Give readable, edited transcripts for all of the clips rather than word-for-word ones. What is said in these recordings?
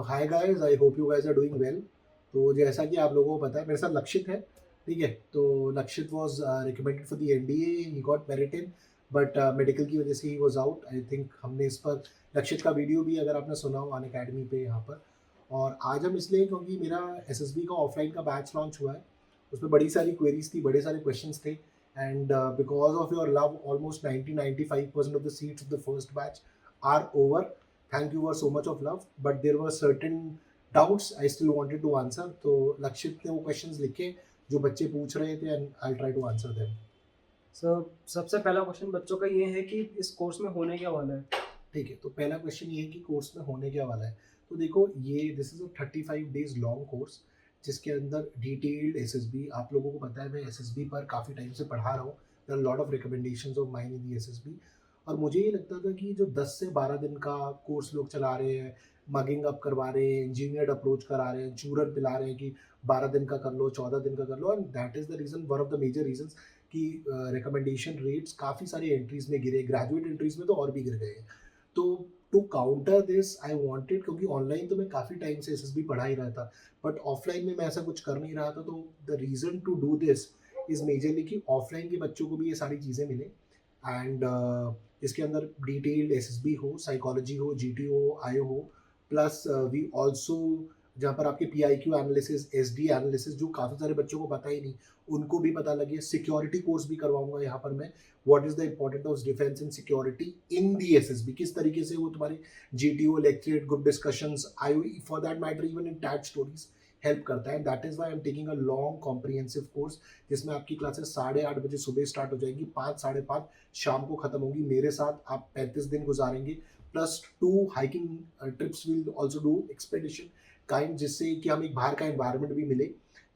Hi guys, I hope you guys are doing well. तो जैसा कि आप लोगों को पता है, मेरे साथ लक्षित है। ठीक है, तो लक्षित was recommended for the NDA, he got merit in, but medical की वजह से he was out. I think हमने इस पर लक्षित का वीडियो भी, अगर आपने सुना हो, अन अकेडमी पे यहाँ पर। और आज हम इसलिए, क्योंकि मेरा एसएसबी का ऑफलाइन का बैच लॉन्च हुआ है। उसमें बड़ी सारी क्वेरीज थी, बड़े सारे क्वेश्चंस थे, and because of your love almost 90-95% of the seats of the first batch are over. Thank you for so much of love, but there were certain doubts I still wanted to answer. तो लक्षित ने वो questions लिखे जो बच्चे पूछ रहे थे, and I'll try to answer them. Sir सबसे पहला क्वेश्चन बच्चों का ये है कि इस कोर्स में होने क्या वाला है। ठीक है, तो पहला क्वेश्चन ये है कि कोर्स में होने क्या वाला है। तो देखो, ये this is a 35 days long course, जिसके अंदर डिटेल्ड एसएसबी, आप लोगों को पता है मैं एसएसबी पर काफ़ी टाइम से पढ़ा रहा हूँ। There are lot of recommendations of mine in the SSB. और मुझे ये लगता था कि जो 10 से 12 दिन का कोर्स लोग चला रहे हैं, मगिंग अप करवा रहे हैं, इंजीनियर्ड अप्रोच करा रहे हैं, चूरन पिला रहे हैं कि 12 दिन का कर लो, 14 दिन का कर लो, and that is the reason, one of the major reasons कि रिकमेंडेशन रेट्स काफ़ी सारी एंट्रीज में गिरे, ग्रेजुएट एंट्रीज में तो और भी गिर गए हैं। तो to counter this I wanted, क्योंकि ऑनलाइन तो मैं काफ़ी टाइम से एसएसबी पढ़ा ही रहा था, बट ऑफलाइन में मैं ऐसा कुछ कर नहीं रहा था। तो the reason to do this is majorly कि ऑफलाइन के बच्चों को भी ये सारी चीज़ें मिले, एंड इसके अंदर डिटेल्ड एसएसबी हो, साइकोलॉजी हो, जीटी हो, आयो हो, प्लस वी ऑल्सो जहाँ पर आपके पीआईक्यू एनालिसिस, एसडी एनालिसिस, जो काफ़ी सारे बच्चों को पता ही नहीं, उनको भी पता लगे। सिक्योरिटी कोर्स भी करवाऊंगा यहाँ पर मैं, what is the important of defence and security in the SSB, किस तरीके से वो तुम्हारे GTO, lecturette, group discussions, I for that matter even in TAT stories help करता है। That is why I am taking a long comprehensive course, जिसमें आपकी classes 8:30 बजे सुबह स्टार्ट हो जाएंगी, 5, 5:30 शाम को खत्म होंगी। मेरे साथ आप 35 दिन गुजारेंगे, plus 2 hiking trips will also do expedition kind, जिससे कि हम एक बाहर का एनवायरनमेंट भी मिले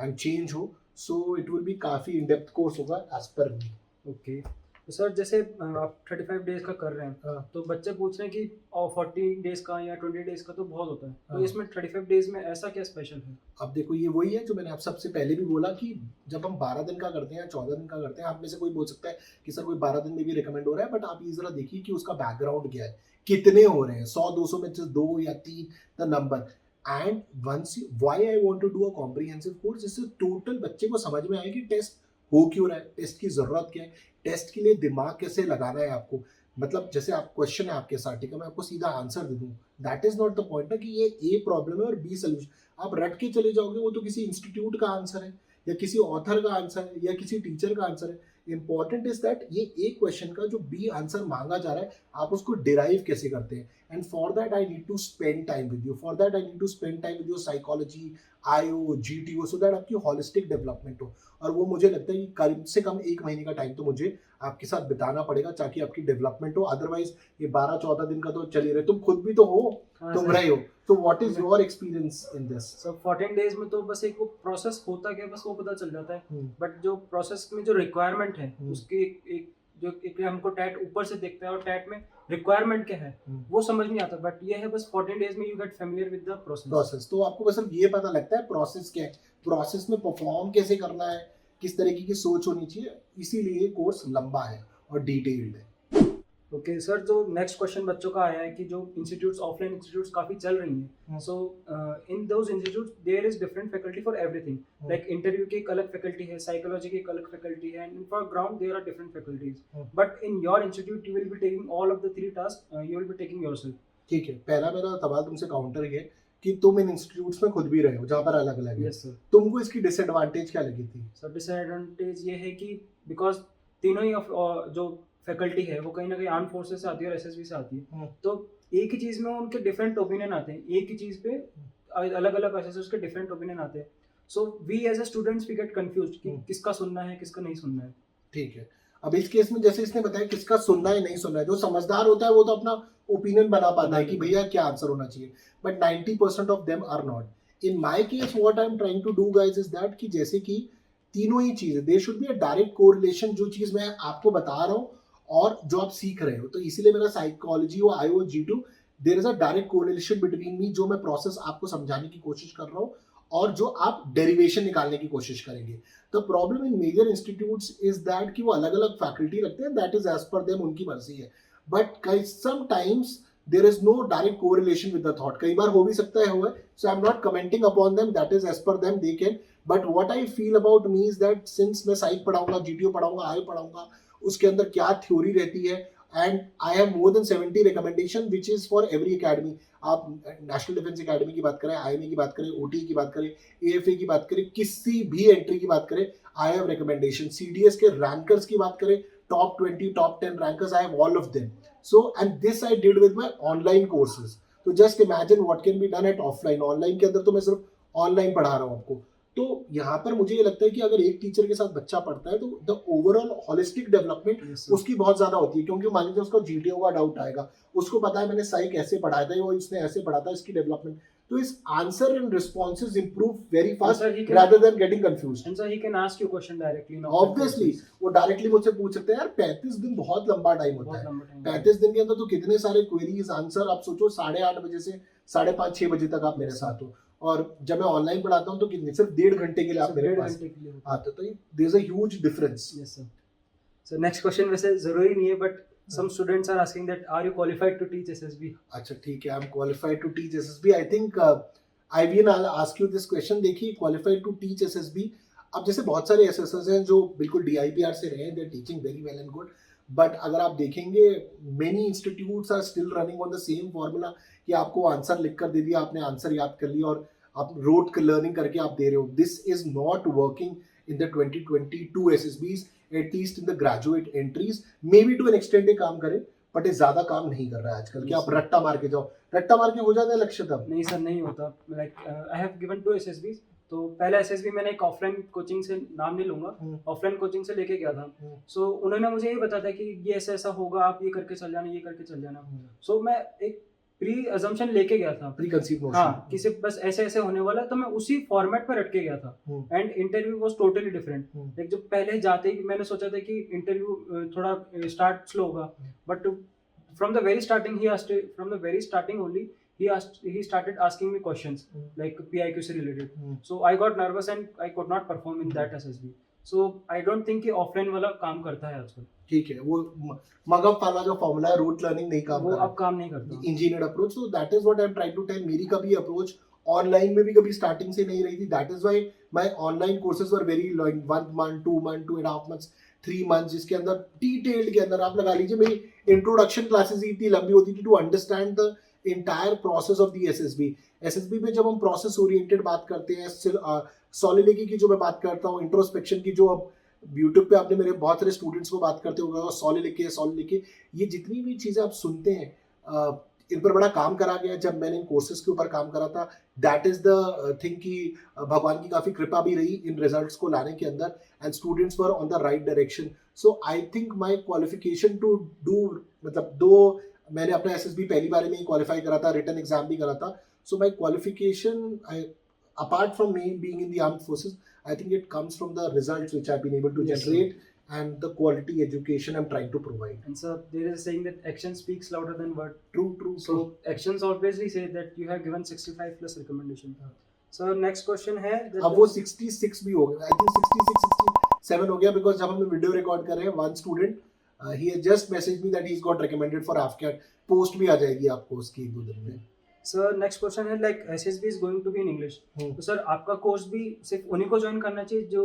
एंड चेंज हो। सो इट विल बी काफ़ी इन डेप्थ कोर्स होगा एज पर मी। ओके, तो सर जैसे आप 35 डेज का कर रहे हैं, हाँ, तो बच्चे पूछ रहे हैं कि 40 डेज का या 20 डेज का तो बहुत होता है, तो हाँ। इसमें 35 डेज में ऐसा क्या स्पेशल है। अब देखो, ये वही है जो मैंने आप सबसे पहले भी बोला कि जब हम 12 दिन का करते हैं या 14 दिन का करते हैं, आप में से कोई बोल सकता है कि सर कोई 12 दिन में भी रिकमेंड हो रहा है, बट आप ये जरा देखिए कि उसका बैकग्राउंड क्या है, कितने हो रहे हैं, 100-200 में से 2 या 3 the number. And once why I want to do a comprehensive course, जिससे टोटल बच्चे को समझ में आए कि टेस्ट हो क्यों रहा है, टेस्ट की जरूरत क्या है, टेस्ट के लिए दिमाग कैसे लगाना है आपको। मतलब जैसे आप क्वेश्चन है आपके साथ, ठीक है, मैं आपको सीधा आंसर दे दूं, that is not the point ना कि ये ए प्रॉब्लम है और बी सोल्यूशन। आप रट के चले जाओगे, वो तो किसी इंस्टीट्यूट का आंसर है, या किसी ऑथर का आंसर है, या किसी टीचर का आंसर है। इंपॉर्टेंट इज दैट ये एक क्वेश्चन का जो बी आंसर मांगा जा रहा है, आप उसको डिराइव कैसे करते हैं। And for that I need to spend time with you, for that I need to spend time with your psychology, IO, GTO, so that आपकी हॉलिस्टिक डेवलपमेंट हो। और वो मुझे लगता है कि कम से कम 1 महीने का टाइम तो मुझे आपके साथ बिताना पड़ेगा, ताकि आपकी डेवलपमेंट हो। अदरवाइज ये 12-14 दिन का तो चल ही रहे, तुम खुद भी तो हो, तुम रहे हो। तो what is your experience in this. Sir 14 days में तो बस एक वो प्रोसेस होता क्या है, बस वो पता चल जाता है, बट जो प्रोसेस में जो रिक्वायरमेंट है उसकी एक जो एक हमको टैट ऊपर से देखता है और टैट में रिक्वायरमेंट क्या है वो समझ नहीं आता, बट ये है बस 14 डेज में you get familiar with the process. तो आपको बस सिर्फ ये पता लगता है प्रोसेस क्या है, प्रोसेस में परफॉर्म कैसे करना है, किस तरीके की सोच होनी चाहिए। इसीलिए कोर्स लंबा है और डिटेल्ड है। ओके सर, जो नेक्स्ट क्वेश्चन बच्चों का आया है कि जो इंस्टीट्यूट्स, ऑफलाइन इंस्टीट्यूट्स काफी चल रही हैं, so in those institutes there is different faculty for everything, like interview की एक अलग फैकल्टी है, साइकोलॉजी की एक अलग फैकल्टी है, and for ground there are different faculties, but in your institute you will be taking all of the 3 task, you will be taking yourself. ठीक है, पहला मेरा सवाल तुमसे काउंटर ये है कि तुम इन इंस्टीट्यूट्स में खुद भी रहे हो जहाँ पर अलग अलग है। Yes sir. तुमको इसकी डिसएडवांटेज क्या लगी थी। सर डिसएडवांटेज ये है कि बिकॉज तीनों ही जो फैकल्टी है वो कहीं ना कहीं आर्म फोर्सेस से आती है और एसएसबी से आती है, तो एक ही चीज में उनके डिफरेंट ओपिनियन आते हैं, एक ही चीज पे अलग अलग एसएसबी के डिफरेंट ओपिनियन आते हैं, so we as a students we get confused कि किसका सुनना है किसका नहीं सुनना है। ठीक है, अब इस केस में जैसे इसने बताया किसका सुनना है नहीं सुनना है, जो समझदार होता है वो तो अपना ओपिनियन बना पाता है कि भैया क्या आंसर होना चाहिए, but 90% of them are not. In my case what I am trying to do guys is that कि जैसे कि तीनों ही चीजें, there should be a direct correlation, जो चीज मैं आपको बता रहा हूँ और जो आप सीख रहे हो। तो इसीलिए मेरा साइकोलॉजी और आईओ जी2, there is a direct correlation between me, जो मैं प्रोसेस आपको समझाने की कोशिश कर रहा हूँ और जो आप डेरिवेशन निकालने की कोशिश करेंगे। The problem in major institutes is that कि वो अलग अलग फैकल्टी रखते हैं, that is as per them, उनकी मर्जी है, but sometimes there is no direct correlation with the thought. कई बार हो भी सकता है हुआ, so I am not commenting upon them, that is as per them, they can. But what I feel about me is that since मैं psych पढ़ाऊंगा, GTO पढ़ाऊंगा, आई पढ़ाऊंगा, उसके अंदर क्या थ्योरी रहती है, and I have more than 70 recommendation which is for every academy. आप नेशनल डिफेंस एकेडमी की बात करें, आईएमए की बात करें, ओटी की बात करें, एएफए की बात करें, किसी भी एंट्री की बात करें, आई हैव रिकमेंडेशन. सीडीएस के रैंकर्स की बात करें, top 20, top 10 rankers, I have all of them. So, and this I did with my online courses. So just imagine what can be done at offline. Online के अंदर तो मैं सिर्फ online पढ़ा रहा हूँ आपको. तो यहाँ पर मुझे ये लगता है कि अगर एक टीचर के साथ बच्चा पढ़ता है तो द ओवरऑल होलिस्टिक डेवलपमेंट उसकी बहुत ज्यादा होती है. क्योंकि मान लीजिए उसको जीटीओ का डाउट आएगा, उसको पता है मैंने साइक ऐसे पढ़ाया था और इसने ऐसे पढ़ा था, इसकी डेवलपमेंट, तो इस answer and responses improve very fast rather than getting confused. And so he can ask you question directly. Obviously, वो डायरेक्टली मुझसे पूछ सकते हैं. यार 35 दिन बहुत लंबा टाइम होता है. 35 दिन के अंदर तो कितने सारे क्वेरीज आंसर, आप सोचो 8:30 बजे से 5:30-6 बजे तक आप मेरे साथ हो, और जब मैं ऑनलाइन पढ़ाता हूँ तो कितने, सिर्फ 1.5 घंटे के लिए आप मेरे पास आते हो. तो there is a huge difference. Yes sir. So next question वैसे जरूरी नहीं है, but some students are asking that are you qualified to teach SSB? अच्छा ठीक है, I am qualified to teach SSB. I think I will ask you this question. देखिए, qualified to teach SSB, अब जैसे बहुत सारे एसएसएस हैं जो बिल्कुल DIPR से रहे हैं, they are teaching very well and good, but अगर आप देखेंगे many institutes are still running on the same formula कि आपको आंसर लिख कर दे दिया, आपने आंसर याद कर लिया और आप रोट लर्निंग करके आप दे रहे हो. This is not working in the 2022 SSBs, at least in the graduate entries. May be to an extent काम करे, बट ये ज्यादा काम नहीं कर रहा है आजकल कि आप रट्टा मार के जाओ. रट्टा मार के हो जाता है लक्ष्य तब. नहीं सर, नहीं होता. Like I have given 2 SSBs. तो पहला SSB मैंने एक ऑफलाइन कोचिंग से, नाम नहीं लूंगा, ऑफलाइन कोचिंग से लेके गया था. सो उन्होंने मुझे ये बताया था कि ये ऐसा ऐसा होगा, आप ये करके चल जाना, ये करके चल जाना. सो मैं एक प्री अजम्पशन लेके गया था, प्री कंसीव नोशन. हाँ, कि सिर्फ बस ऐसे ऐसे होने वाला है, तो मैं उसी फॉर्मेट पर अटके गया था. And interview was totally different. Like जो पहले जाते ही मैंने सोचा था कि इंटरव्यू थोड़ा स्टार्ट स्लो होगा, but from the very starting only he started asking me questions like PIQ से related. So I got nervous and I could not perform in that SSB. So I don't think कि offline वाला काम करता है आजकल. ठीक है, वो मगअप वाला जो फॉर्मूला है, रूट लर्निंग नहीं काम वो कर रहा, अब काम नहीं करता. Engineered approach. So that is what I am trying to tell. मेरी कभी अप्रोच ऑनलाइन में भी कभी स्टार्टिंग से नहीं रही थी. That is why my online courses were very long, 1 month, 2 months, 2.5 months, 3 months, जिसके अंदर डिटेल्ड के अंदर आप लगा लीजिए मेरी इंट्रोडक्शन क्लासेस ही इतनी लंबी होती थी to understand the entire process of the SSB. SSB में जब हम प्रोसेस ओरिएंटेड बात करते हैं, सॉलिडिटी की जो मैं बात करता हूँ, इंट्रोस्पेक्शन की जो अब यूट्यूब पे आपने मेरे बहुत सारे स्टूडेंट्स को बात करते होगा, सॉलिड, ये जितनी भी चीज़ें आप सुनते हैं, इन पर बड़ा काम करा गया. जब मैंने इन कोर्सेज के ऊपर काम करा था, दैट इज द थिंग कि भगवान की काफ़ी कृपा भी रही इन रिजल्ट्स को लाने के अंदर, and students were on the right direction. So I think my qualification to do, मतलब दो मैंने अपना SSB पहली बार में ही क्वालिफाई करा था, रिटन एग्जाम भी करा था. So my qualification, apart from me being in the armed forces, I think it comes from the results which I've been able to generate and the quality education I'm trying to provide. And so there is a saying that action speaks louder than word. True. So actions obviously say that you have given 65 plus recommendation. So next question है, अब वो 66 भी हो गया, I think 66-67 हो गया, because जब हम वीडियो रिकॉर्ड कर रहे हैं, one student he has just messaged me that he's got recommended for AFCAT. Post भी आ जाएगी आपको उसकी 1-2 दिन में. सर नेक्स्ट क्वेश्चन है, like SSB is going to be in English. तो सर आपका कोर्स भी सिर्फ उन्हीं को ज्वाइन करना चाहिए जो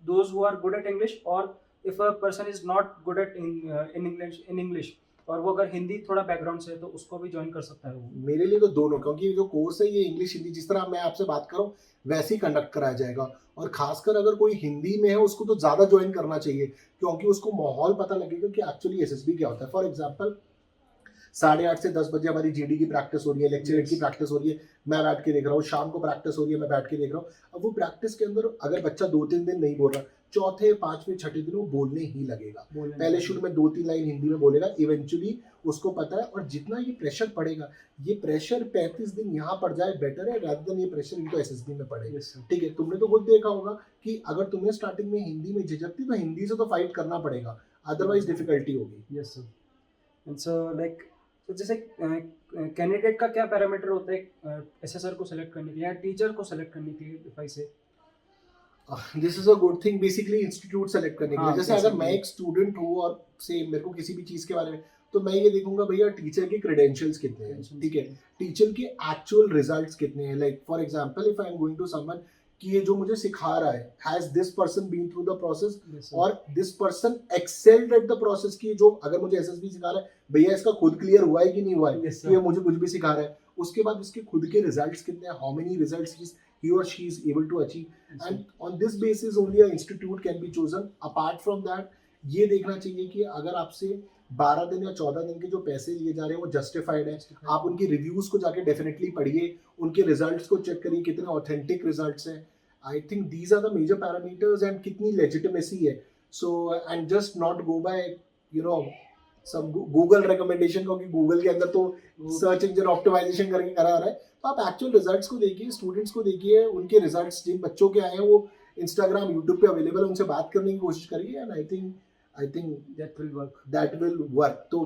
those who are good at English, और if a person is not good at in English और वो अगर हिंदी थोड़ा बैकग्राउंड से है तो उसको भी ज्वाइन कर सकता है वो? मेरे लिए तो दोनों, क्योंकि जो कोर्स है ये इंग्लिश हिंदी, जिस तरह मैं आपसे बात कर रहा हूँ वैसे ही कंडक्ट कराया जाएगा. और खासकर अगर कोई हिंदी में है उसको तो ज़्यादा ज्वाइन करना चाहिए, क्योंकि उसको माहौल पता लगेगा कि एक्चुअली SSB क्या होता है. फॉर एग्जाम्पल 8:30 से 10 बजे हमारी GD की प्रैक्टिस हो रही है, लेक्चरेट की प्रैक्टिस हो रही है, मैं बैठ के देख रहा हूँ. शाम को प्रैक्टिस हो रही है, मैं बैठ के देख रहा हूँ. अब वो प्रैक्टिस के अंदर अगर बच्चा 2-3 दिन नहीं बोल रहा, चौथे 5वें 6ठे दिन वो बोलने ही लगेगा. पहले शुरू में 2-3 लाइन हिंदी में बोलेगा, इवेंचुअली उसको पता है. और जितना ये प्रेशर पड़ेगा, ये प्रेशर 35 दिन यहाँ पड़ जाए बेटर है, रादर देन ये प्रेशर इनको SSB में पड़े. ठीक है, तुमने तो खुद देखा होगा कि अगर तुम्हें स्टार्टिंग में हिंदी में झिझक थी तो हिंदी से तो फाइट करना पड़ेगा, अदरवाइज डिफिकल्टी होगी. Yes sir. And so like, तो जैसे कैंडिडेट का क्या पैरामीटर होता है SSR को सेलेक्ट करने के लिए या टीचर को सेलेक्ट करने के लिए, इफ आई से? This is a good thing. Basically institute select करने के लिए, जैसे अगर मैं एक स्टूडेंट हूँ और से मेरे को किसी भी चीज़ के बारे में तो मैं ये देखूंगा भैया टीचर के क्रेडेंशियल्स कितने हैं, ठीक है, टीचर के एक्चुअल रिजल्ट्स कितने हैं. Like for example if I am going to someone कि ये जो मुझे सिखा रहा है has this person been through the process और this person excelled at the process. की जो अगर मुझे एसएसबी सिखा रहा है भैया इसका खुद क्लियर हुआ है कि नहीं हुआ है, कि ये मुझे कुछ भी सिखा रहा है. उसके बाद इसके खुद के रिजल्ट्स कितने हैं, how many results he or she is able to achieve, and on this basis only an institute can be chosen. Apart from that ये देखना चाहिए कि अगर आपसे 12 दिन या 14 दिन के जो पैसे लिए जा रहे हैं वो जस्टिफाइड है. आप उनकी रिव्यूज को जाके डेफिनेटली पढ़िए, उनके रिजल्ट्स को चेक करिए कितने ऑथेंटिक रिजल्ट्स हैं. I think these are the major parameters and कितनी लेजिटिमेसी है. So and just not go by you know सब गूगल रिकमेंडेशन, क्योंकि गूगल के अंदर तो सर्च इंजन ऑप्टिमाइजेशन करके करा रहा है. तो आप एक्चुअल रिजल्ट्स को देखिए, स्टूडेंट्स को देखिए, उनके रिजल्ट्स जिन बच्चों के आए हैं वो इंस्टाग्राम यूट्यूब पे अवेलेबल है, उनसे बात करने की कोशिश करिए. And I think that will work. तो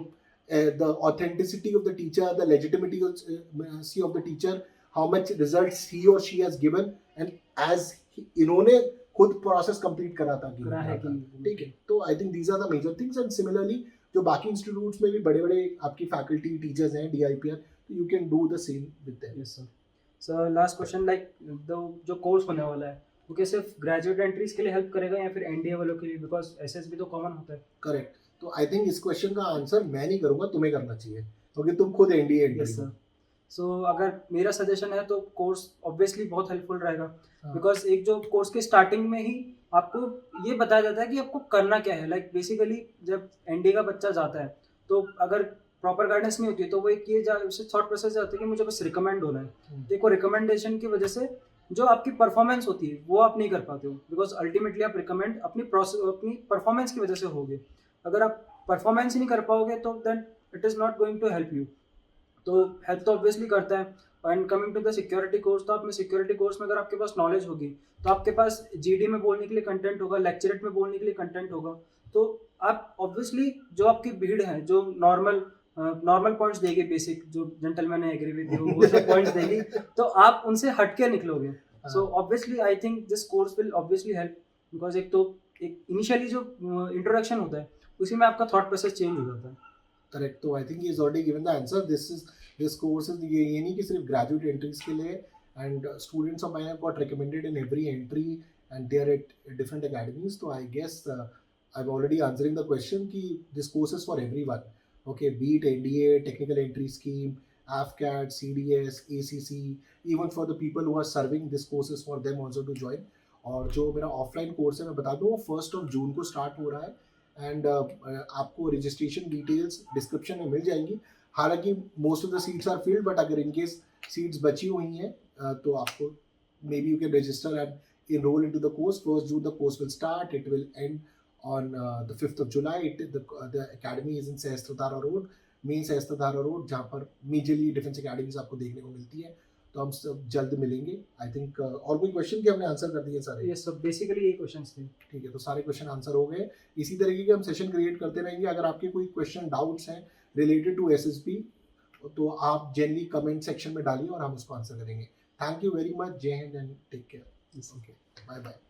the authenticity of the teacher, the legitimacy of the teacher, how much results he or she has given, and as इन्होंने खुद प्रोसेस कंप्लीट करा था ठीक है. तो I think these are the major things. And similarly जो बाकी institutes में भी बड़े बड़े आपकी फैकल्टी टीचर्स हैं DIPR, you can do the same with them. Yes sir. So last question, like जो कोर्स होने वाला है वो क्या सिर्फ ग्रेजुएट एंट्रीज के लिए हेल्प करेगा या फिर एनडीए वालों के लिए, बिकॉज एसएसबी तो कॉमन होता है. करेक्ट. तो आई थिंक इस क्वेश्चन का आंसर मैं नहीं करूंगा, तुम्हें करना चाहिए क्योंकि तुम खुद NDA entry. Yes sir. So अगर मेरा सजेशन है तो कोर्स ऑब्वियसली बहुत हेल्पफुल रहेगा, बिकॉज एक जो कोर्स के स्टार्टिंग में ही आपको ये बताया जाता है कि आपको करना क्या है. लाइक बेसिकली जब एनडीए का बच्चा जाता है तो अगर प्रॉपर गाइडेंस नहीं होती है तो वो एक ये थॉट प्रोसेस जाता है कि मुझे बस रिकमेंड होना है. देखो रिकमेंडेशन की वजह से जो आपकी परफॉर्मेंस होती है वो आप नहीं कर पाते हो, बिकॉज अल्टीमेटली आप रिकमेंड अपनी परफॉर्मेंस की वजह से होगे. अगर आप परफॉर्मेंस ही नहीं कर पाओगे तो then it is not going to help you. तो हेल्प तो ऑब्वियसली करता है. And coming to the security course, तो आप में सिक्योरिटी कोर्स में अगर आपके पास नॉलेज होगी तो आपके पास जीडी में बोलने के लिए कंटेंट होगा, लेक्चरेट में बोलने के लिए कंटेंट होगा. तो आप ऑब्वियसली जो आपकी भीड़ है जो नॉर्मल पॉइंट्स देगी, बेसिक जो जेंटलमैन एग्री विद यू वो सब पॉइंट्स देगी, तो आप उनसे हटके निकलोगे. So obviously I think this course will obviously help, because एक इनिशियली जो इंट्रोडक्शन होता है उसी में आपका थॉट प्रोसेस चेंज हो जाता है. करेक्ट. तो I think he is already given the answer. This course is ये नहीं कि सिर्फ ग्रेजुएट एंट्रीज के लिए, and students of mine have got recommended in every entry and they are at different academies. तो I guess I am already answering the question कि this course is for everyone. Okay, be it NDA, technical entry scheme, AFCAT, CDS, ACC, even for the people who are serving, this course is for them also to join. और जो मेरा offline course है मैं बता दूँ वो 1 जून को start हो रहा है. एंड आपको रजिस्ट्रेशन डिटेल्स डिस्क्रिप्शन में मिल जाएंगी. हालांकि most of the seats are filled, but अगर इनकेस सीट्स बची हुई हैं तो आपको may be you can register and enroll into the course. 1 June the course will start, it will end on the 5th of July. The academy is in Sahastradhara Road, main Sahastradhara Road, जहाँ पर majorly defence academies आपको देखने को मिलती है. तो हम सब जल्द मिलेंगे. आई थिंक और कोई क्वेश्चन के हमने आंसर कर दिए सारे. यस सर, बेसिकली ये क्वेश्चंस थे. ठीक है, तो सारे क्वेश्चन आंसर हो गए. इसी तरीके के हम सेशन क्रिएट करते रहेंगे. अगर आपके कोई क्वेश्चन डाउट्स हैं रिलेटेड टू SSB तो आप जनरली कमेंट सेक्शन में डालिए और हम उसको आंसर करेंगे. Thank you very much. जय हिंद and take care. Okay, bye bye.